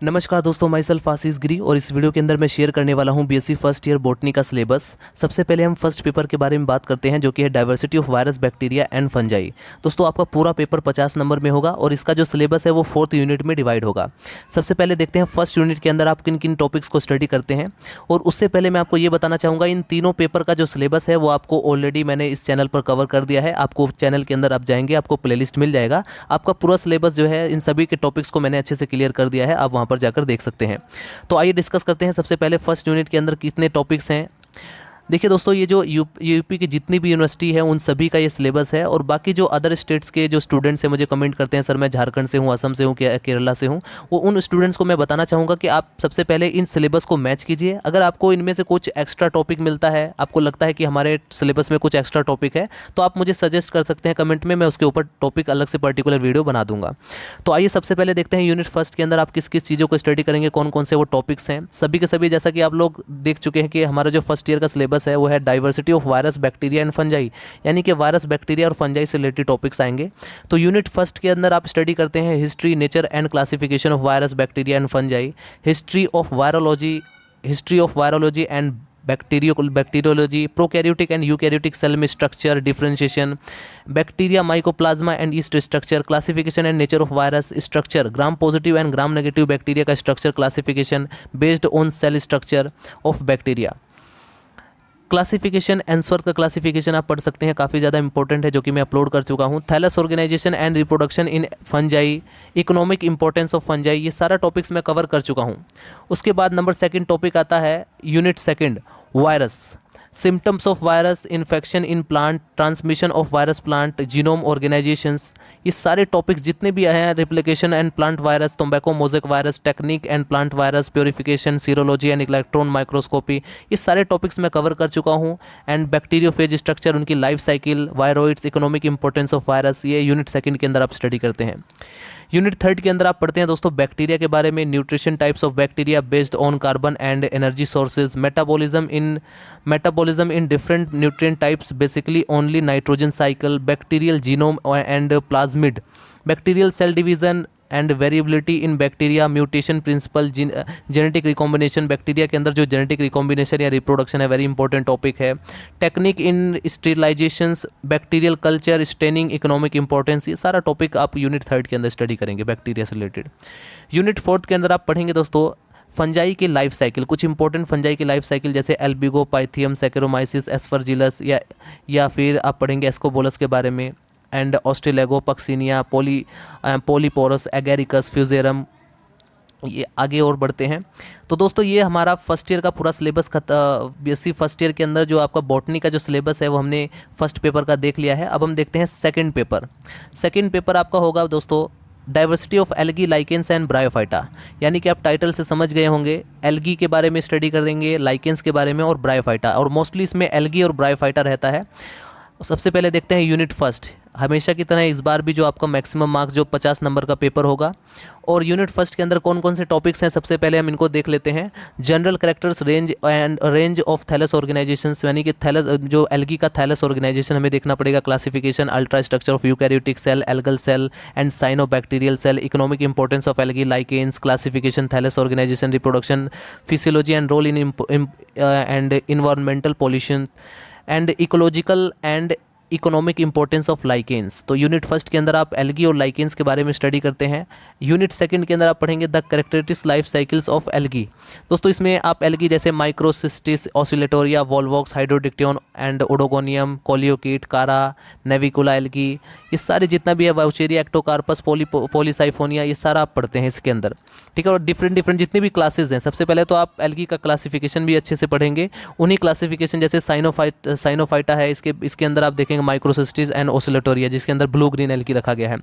नमस्कार दोस्तों, my self आशीष गिरी और इस वीडियो के अंदर मैं शेयर करने वाला हूं बीएससी फर्स्ट ईयर बॉटनी का सिलेबस। सबसे पहले हम फर्स्ट पेपर के बारे में बात करते हैं जो कि है diversity of virus, bacteria and fungi. दोस्तों आपका पूरा पेपर 50 नंबर में होगा और इसका जो सिलेबस है वो 4th यूनिट में डिवाइड होगा। सबसे पहले देखते हैं फर्स्ट यूनिट के अंदर आप किन किन टॉपिक्स को स्टडी करते हैं। और उससे पहले मैं आपको ये बताना चाहूँगा, इन तीनों पेपर का जो सिलेबस है वो आपको ऑलरेडी मैंने इस चैनल पर कवर कर दिया है। आपको चैनल के अंदर आप जाएंगे, आपको प्लेलिस्ट मिल जाएगा, आपका पूरा सिलेबस जो है इन सभी के टॉपिक्स को मैंने अच्छे से क्लियर कर दिया है, आप वहाँ पर जाकर देख सकते हैं। तो आइए डिस्कस करते हैं सबसे पहले फर्स्ट यूनिट के अंदर कितने टॉपिक्स हैं। देखिए दोस्तों, ये जो यूपी की जितनी भी यूनिवर्सिटी है उन सभी का ये सिलेबस है। और बाकी जो अदर स्टेट्स के जो स्टूडेंट्स हैं मुझे कमेंट करते हैं, सर मैं झारखंड से हूँ, असम से हूँ, केरला से हूँ, वो उन स्टूडेंट्स को मैं बताना चाहूँगा कि आप सबसे पहले इन सिलेबस को मैच कीजिए। अगर आपको इनमें से कुछ एक्स्ट्रा टॉपिक मिलता है, आपको लगता है कि हमारे सिलेबस में कुछ एक्स्ट्रा टॉपिक है, तो आप मुझे सजेस्ट कर सकते हैं कमेंट में, मैं उसके ऊपर टॉपिक अलग से पर्टिकुलर वीडियो बना दूंगा। तो आइए सबसे पहले देखते हैं यूनिट फर्स्ट के अंदर आप किस किस चीज़ों को स्टडी करेंगे, कौन कौन से वो टॉपिक्स हैं। सभी के सभी जैसा कि आप लोग देख चुके हैं कि हमारा जो फर्स्ट ईयर का सिलेबस है वो है diversity of virus, bacteria and fungi, यानी कि वायरस, बैक्टीरिया और फंजाई से रिलेटेड टॉपिक्स आएंगे। तो यूनिट फर्स्ट के अंदर आप स्टडी करते हैं history, nature and classification of virus, bacteria and fungi, history of virology and bacteriology, prokaryotic and eukaryotic cell में structure, differentiation, bacteria, mycoplasma and yeast structure, classification and nature of virus, structure, gram positive and gram negative bacteria का structure, classification based on cell structure of bacteria. Classification, Ainsworth का classification आप पढ़ सकते हैं, काफ़ी ज़्यादा important है, जो कि मैं अपलोड कर चुका हूँ। Thallus organisation and reproduction in fungi, economic importance of fungi, ये सारा टॉपिक्स मैं कवर कर चुका हूँ। उसके बाद नंबर सेकंड टॉपिक आता है unit second, virus, symptoms of virus, infection in plant, transmission of virus plant, genome organisations, ये सारे टॉपिक्स जितने भी हैं, replication and plant virus, tobacco mosaic virus, technique and plant virus, purification, serology and electron microscopy, ये सारे topics मैं cover कर चुका हूँ। एंड बैक्टीरियोफेज स्ट्रक्चर, उनकी life cycle, viroids, economic importance of virus, ये यूनिट सेकंड के अंदर आप स्टडी करते हैं। यूनिट थर्ड के अंदर आप पढ़ते हैं दोस्तों बैक्टीरिया के बारे में, nutrition, types of bacteria based on carbon and energy sources, metabolism in different nutrient types, basically only nitrogen cycle, bacterial genome and plasmid, bacterial cell division and variability in bacteria, mutation principle, genetic recombination, bacteria के अंदर जो genetic recombination या reproduction है, very important topic है। Technique in sterilisations, bacterial culture, staining, economic importance, ये सारा topic आप unit third के अंदर स्टडी करेंगे बैक्टीरिया से रिलेटेड। यूनिट फोर्थ के अंदर आप पढ़ेंगे दोस्तों फंजाई की लाइफ साइकिल, कुछ इंपॉर्टेंट फंजाई की लाइफ साइकिल जैसे एल्बिगो, पाइथियम, सैकेरोमाइसिस, एस्परजिलस, या फिर आप पढ़ेंगे एस्कोबोलस के बारे में, एंड ऑस्ट्रेलेगो, पक्सिनिया, पोलीपोरस, एगेरिकस, फ्यूजेरम, ये आगे और बढ़ते हैं। तो दोस्तों ये हमारा फर्स्ट ईयर का पूरा सिलेबस बीएससी फर्स्ट ईयर के अंदर जो आपका बॉटनी का जो सिलेबस है वो हमने फर्स्ट पेपर का देख लिया है। अब हम देखते हैं सेकंड पेपर। सेकंड पेपर आपका होगा दोस्तों diversity of algae, lichens and bryophyta, यानी कि आप टाइटल से समझ गए होंगे, एल्गी के बारे में स्टडी कर देंगे, लाइकेंस के बारे में और ब्रायोफाइटा, और मोस्टली इसमें एल्गी और ब्रायोफाइटा रहता है। सबसे पहले देखते हैं यूनिट फर्स्ट। हमेशा की तरह इस बार भी जो आपका मैक्सिमम मार्क्स जो 50 नंबर का पेपर होगा। और यूनिट फर्स्ट के अंदर कौन कौन से टॉपिक्स हैं सबसे पहले हम इनको देख लेते हैं। General characters, range of thallus organisations, यानी कि थैलस जो एल्गी का थैलस ऑर्गेनाइजेशन हमें देखना पड़ेगा, classification, ultra structure of eukaryotic cell, algal cell and cyanobacterial cell, economic importance of algae, lichens, classification, thallus organisation, reproduction, physiology and role in and environmental pollution and ecological and economic importance of lichens. तो unit first के अंदर आप algae और lichens के बारे में study करते हैं। यूनिट सेकंड के अंदर आप पढ़ेंगे the characteristics life cycles of algae. दोस्तों इसमें आप एल्गी जैसे microcystis, oscillatoria, volvox, hydrodictyon and oedogonium, coleochaete, chara, navicula algae, ये सारे जितना भी है, वाउचेरिया, एक्टोकार्पस, पॉलीसाइफोनिया, ये सारा आप पढ़ते हैं इसके अंदर, ठीक है। और डिफरेंट जितनी भी क्लासेज हैं, सबसे पहले तो आप एल्गी का क्लासिफिकेशन भी अच्छे से पढ़ेंगे। उन्हीं क्लासिफिकेशन जैसे साइनोफाइटा है, इसके अंदर आप देखेंगे माइक्रोसिस्टिस एंड ओसिलेटोरिया, जिसके अंदर ब्लू ग्रीन एल्गी रखा गया है।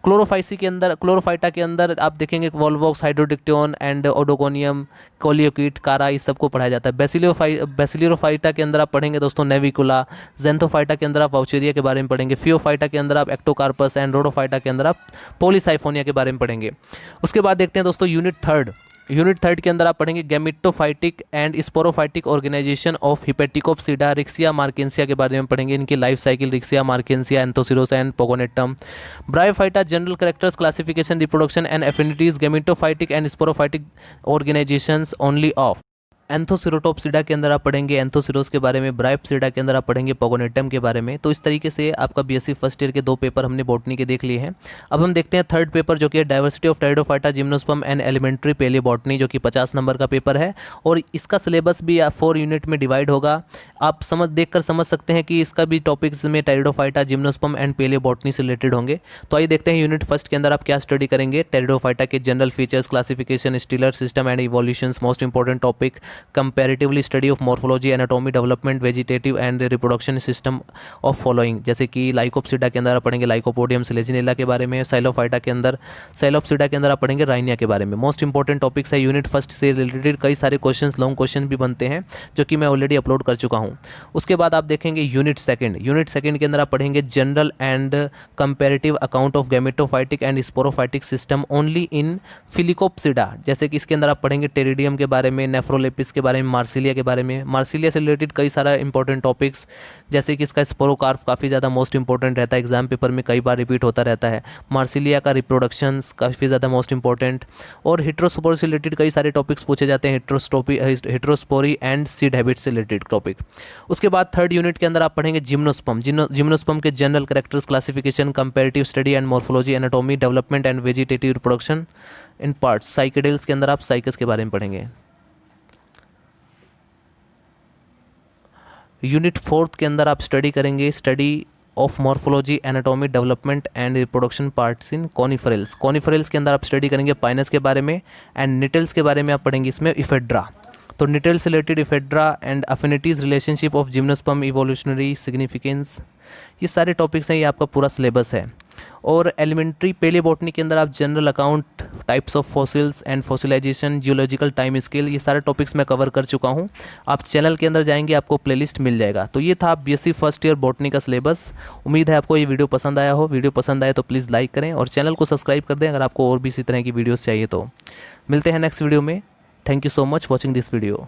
क्लोरोफाइटा के अंदर आप देखेंगे Volvox, hydrodictyon and oedogonium, coleochaete, कारा, इस सबको पढ़ाया जाता है। बेसिलियोफाइटा के अंदर आप पढ़ेंगे दोस्तों नेविकुला, जेंथोफाइटा के अंदर आप वाउचेरिया के बारे में पढ़ेंगे, फियोफाइटा के अंदर आप एक्टोकार्पस एंड रोडोफाइटा के अंदर आप पॉलीसाइफोनिया के बारे में पढ़ेंगे। उसके बाद देखते हैं दोस्तों यूनिट थर्ड, यूनिट थर्ड के अंदर आप पढ़ेंगे gametophytic and sporophytic organisation of hepaticopsida, riccia marchantia के बारे में पढ़ेंगे, इनकी life cycle, riccia marchantia, anthoceros and pogonatum. Bryophyta, general characters, classification, reproduction and affinities, gametophytic and sporophytic organisations only of. Anthocerotopsida के अंदर आप पढ़ेंगे एंथोसिरोस के बारे में, ब्रायोप्सिडा के अंदर आप पढ़ेंगे पोगोनेटम के बारे में। तो इस तरीके से आपका बीएससी फर्स्ट ईयर के 2 पेपर हमने बॉटनी के देख लिए हैं। अब हम देखते हैं थर्ड पेपर जो कि है diversity of pteridophyta, gymnosperm and elementary palaeobotany, जो कि 50 नंबर का पेपर है और इसका सिलेबस भी 4 यूनिट में डिवाइड होगा। आप देखकर समझ सकते हैं कि इसका भी टॉपिक्स में टेरिडोफाइटा, जिम्नोस्पर्म एंड पेलियोबॉटनी से रिलेटेड होंगे। तो आइए देखते हैं यूनिट फर्स्ट के अंदर आप क्या स्टडी करेंगे। टेरिडोफाइटा के general features, classification, stealer system and evolutions, most important topic, comparatively study of morphology, anatomy, development, vegetative and reproduction system of following, जैसे कि लाइकोप्सिडा के अंदर आप पढ़ेंगे लाइकोपोडियम सिलेजिनेला के बारे में, साइलोफाइटा के अंदर, साइलोप्सिडा के अंदर आप पढ़ेंगे राइनिया के बारे में। मोस्ट इंपॉर्टेंट टॉपिक्स है यूनिट फर्स्ट से रिलेटेड। कई सारे क्वेश्चंस, लॉन्ग क्वेश्चन भी बनते हैं जो कि मैं ऑलरेडी अपलोड कर चुका हूं। उसके बाद आप देखेंगे यूनिट सेकंड। यूनिट सेकंड के अंदर आप पढ़ेंगे general and comparative account of gametophytic and sporophytic system only in filicopsida, जैसे कि इसके अंदर आप पढ़ेंगे टेरिडियम के बारे में, नेफ्रोलेपिस के बारे में, मार्सिलिया के बारे में। मार्सिलिया से रिलेटेड कई सारा इंपॉर्टेंट टॉपिक्स, जैसे कि इसका स्पोरोकार्प काफ़ी ज़्यादा मोस्ट इंपॉर्टेंट रहता है, एग्जाम पेपर में कई बार रिपीट होता रहता है। मार्सिलिया का रिप्रोडक्शंस काफ़ी ज़्यादा मोस्ट इंपॉर्टेंट, और हिट्रोस्पोर से रिलेटेड कई सारे टॉपिक्स पूछे जाते हैं, हिट्रोस्पोरी एंड सीड हैबिट से रिलेटेड टॉपिक। उसके बाद थर्ड यूनिट के अंदर आप पढ़ेंगे जिम्नोस्पर्म। जिम्नोस्पर्म के general characters, classification, comparative study and morphology, anatomy, development and vegetative reproduction in parts. Cycadales के अंदर आप साइकस के बारे में पढ़ेंगे। यूनिट फोर्थ के अंदर आप स्टडी करेंगे study of morphology, anatomy, development and reproduction parts in coniferales. Coniferales के अंदर आप स्टडी करेंगे पाइनस के बारे में एंड निटल्स के बारे में आप पढ़ेंगे इसमें इफेड्रा। तो निटल से related ephedra and अफिनिटीज, relationship of gymnosperm, evolutionary significance, ये सारे टॉपिक्स हैं, ये आपका पूरा सिलेबस है। और एलिमेंट्री पेलियोबॉटनी के अंदर आप general account, types of fossils and fossilisation, geological time scale, ये सारे टॉपिक्स मैं कवर कर चुका हूँ। आप चैनल के अंदर जाएंगे आपको प्लेलिस्ट मिल जाएगा। तो ये था बीएससी फर्स्ट ईयर बॉटनी का सिलेबस। उम्मीद है आपको ये वीडियो पसंद आया हो। वीडियो पसंद आए तो प्लीज़ लाइक करें और चैनल को सब्सक्राइब कर दें अगर आपको और भी इसी तरह की वीडियोज़ चाहिए तो। मिलते हैं नेक्स्ट वीडियो में। Thank you so much watching this video.